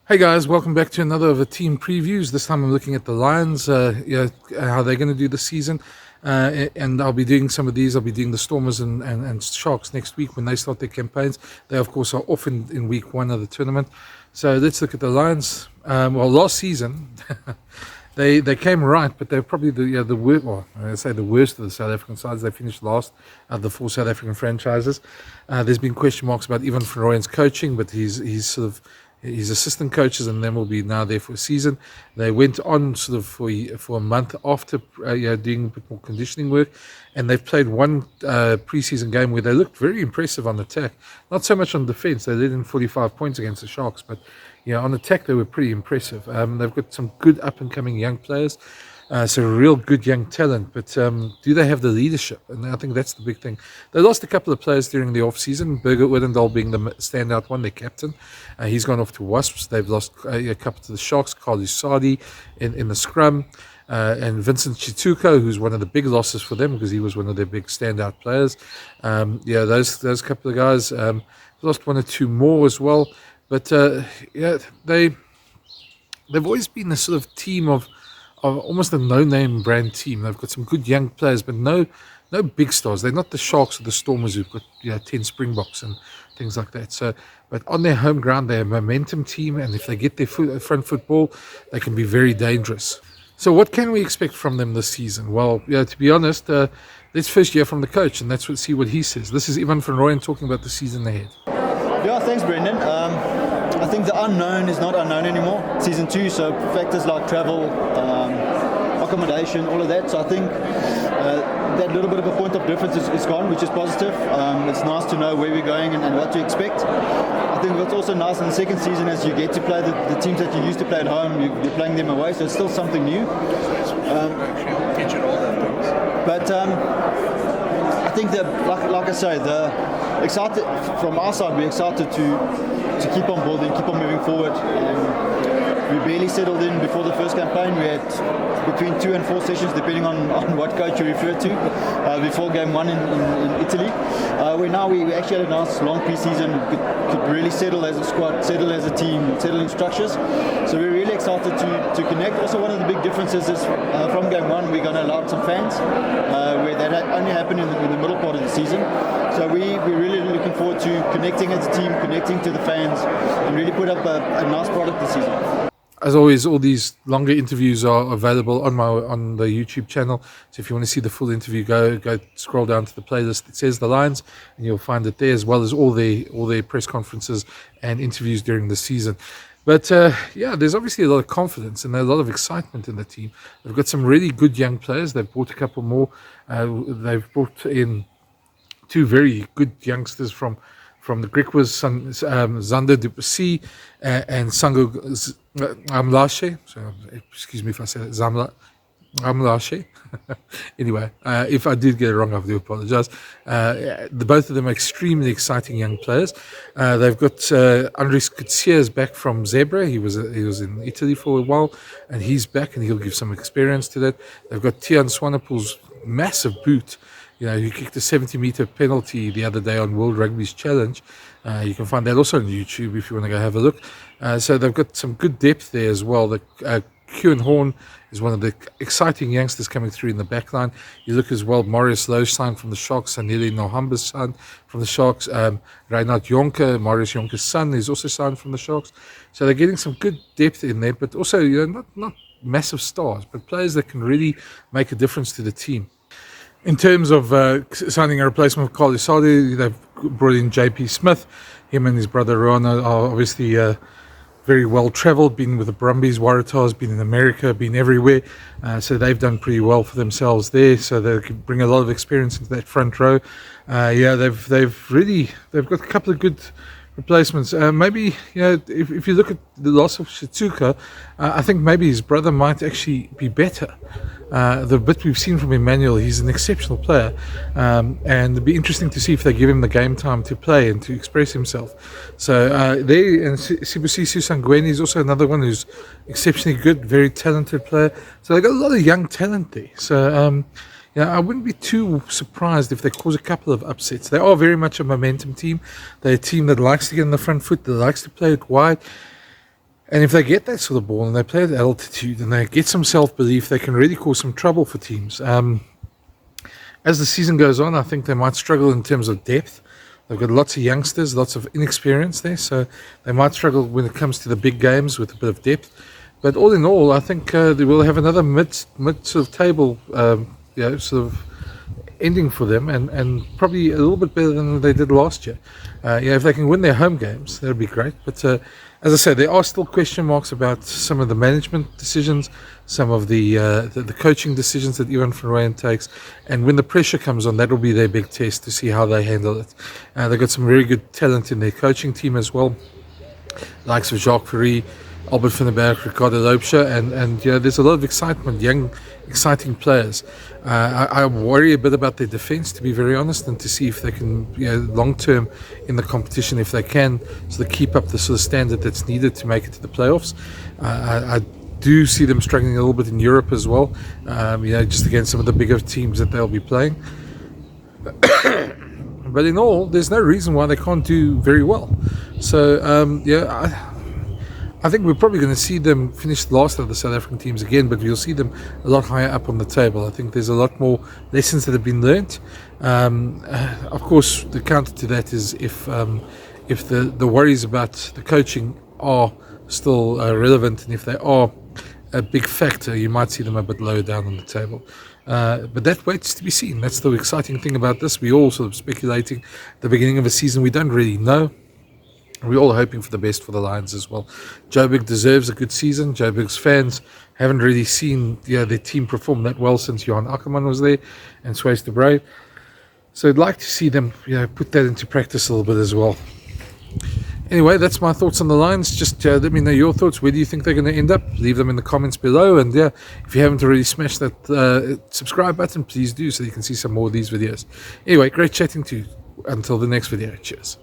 Hey guys, welcome back to another of the team previews. This time I'm looking at the Lions, how they're going to do the season. And I'll be doing some of these. I'll be doing the Stormers and Sharks next week when they start their campaigns. They, of course, are off in week one of the tournament. So let's look at the Lions. Last season, they came right, but they're probably the worst. Well, I say the worst of the South African sides. They finished last of the four South African franchises. There's been question marks about Ivan van Rooyen's coaching, but he's sort of his assistant coaches and them will be now there for a season. They went on sort of for a month after doing a bit more conditioning work, and they've played one preseason game where they looked very impressive on attack. Not so much on defense. They led in 45 points against the Sharks, but on attack they were pretty impressive. They've got some good up and coming young players. So real good young talent, but do they have the leadership? And I think that's the big thing. They lost a couple of players during the off-season, Birger Odendaal being the standout one, their captain. He's gone off to Wasps. They've lost a couple to the Sharks, Carl Lusadi in the scrum, and Vincent Chituko, who's one of the big losses for them because he was one of their big standout players. Those couple of guys lost one or two more as well. But they've always been a sort of team of almost a no-name brand team. They've got some good young players, but no big stars. They're not the Sharks or the Stormers who've got 10 Springboks and things like that. So, but on their home ground, they're a momentum team, and if they get their front football, they can be very dangerous. So, what can we expect from them this season? Well, to be honest, let's first hear from the coach, and see what he says. This is Ivan van Rooyen talking about the season ahead. Yeah, thanks, Brendan. I think the unknown is not unknown anymore. Season 2, so factors like travel, accommodation, all of that. So I think that little bit of a point of difference is gone, which is positive. It's nice to know where we're going and what to expect. I think what's also nice in the second season is you get to play the teams that you used to play at home. You're playing them away, so it's still something new. But I think that, like I say, excited from our side. We're excited to keep on building, keep on moving forward. We barely settled in before the first campaign. We had between 2 and 4 sessions, depending on what coach you refer to, before game 1 in Italy. Where now we actually had a nice long pre-season, could really settle as a squad, settle as a team, settle in structures. So we're really excited to connect. Also, one of the big differences is from game 1, we're going to allow some fans, where that only happened in the middle part of the season. So we're really looking forward to connecting as a team, connecting to the fans, and really put up a nice product this season. As always, all these longer interviews are available on the YouTube channel. So if you want to see the full interview, go scroll down to the playlist that says the Lions, and you'll find it there, as well as all their press conferences and interviews during the season. But there's obviously a lot of confidence and a lot of excitement in the team. They've got some really good young players. They've brought a couple more. They've brought in 2 very good youngsters from the Griquas, Zander Duplessis and Sango Amlashe. So, excuse me if I said it, Amlashe. Anyway, if I did get it wrong, I do apologize. Both of them are extremely exciting young players. They've got Andres Kutsia back from Zebra. He was in Italy for a while, and he's back, and he'll give some experience to that. They've got Tian Swanepoel's massive boot. He kicked a 70-meter penalty the other day on World Rugby's Challenge. You can find that also on YouTube if you want to go have a look. So they've got some good depth there as well. Kieran Horn is one of the exciting youngsters coming through in the back line. You look as well, Marius Lowe signed from the Sharks, Anele Nohamba's signed from the Sharks. Reinhard Jonker, Marius Jonker's son, is also signed from the Sharks. So they're getting some good depth in there, but also not massive stars, but players that can really make a difference to the team. In terms of signing a replacement for Carl Lusadi, they've brought in JP Smith. Him and his brother Rowan are obviously very well travelled, been with the Brumbies, Waratahs, been in America, been everywhere. So they've done pretty well for themselves there. So they can bring a lot of experience into that front row. They've got a couple of good replacements. Maybe if you look at the loss of Shituka, I think maybe his brother might actually be better. The bit we've seen from Emmanuel, he's an exceptional player, and it'd be interesting to see if they give him the game time to play and to express himself. So and Sibusiso Sangweni is also another one who's exceptionally good, very talented player. So they've got a lot of young talent there. So I wouldn't be too surprised if they cause a couple of upsets. They are very much a momentum team. They're a team that likes to get on the front foot, that likes to play it wide. And if they get that sort of ball and they play at altitude and they get some self-belief, they can really cause some trouble for teams. As the season goes on, I think they might struggle in terms of depth. They've got lots of youngsters, lots of inexperience there, so they might struggle when it comes to the big games with a bit of depth. But all in all, I think they will have another mid sort of table, sort of ending for them, and probably a little bit better than they did last year. If they can win their home games, that would be great. But as I said, there are still question marks about some of the management decisions, some of the coaching decisions that Ivan van Rooyen takes, and when the pressure comes on, that will be their big test to see how they handle it. They've got some very good talent in their coaching team as well, likes of Jacques Ferry, Albert van den Berg, Ricardo Loubser, and there's a lot of excitement, young, exciting players. I worry a bit about their defence, to be very honest, and to see if they can, long term in the competition, if they can sort of keep up the sort of standard that's needed to make it to the playoffs. I do see them struggling a little bit in Europe as well, just against some of the bigger teams that they'll be playing. But in all, there's no reason why they can't do very well. So, I think we're probably going to see them finish last of the South African teams again, but we'll see them a lot higher up on the table. I think there's a lot more lessons that have been learnt. Of course, the counter to that is if the worries about the coaching are still relevant, and if they are a big factor, you might see them a bit lower down on the table. But that waits to be seen. That's the exciting thing about this. We're all sort of speculating. At the beginning of a season, we don't really know. We're all hoping for the best for the Lions as well. Joburg deserves a good season. Joburg's fans haven't really seen their team perform that well since Johan Ackermann was there and Swys de Bray. So I'd like to see them put that into practice a little bit as well. Anyway, that's my thoughts on the Lions. Just let me know your thoughts. Where do you think they're going to end up? Leave them in the comments below. And if you haven't already smashed that subscribe button, please do, so you can see some more of these videos. Anyway, great chatting to you. Until the next video. Cheers.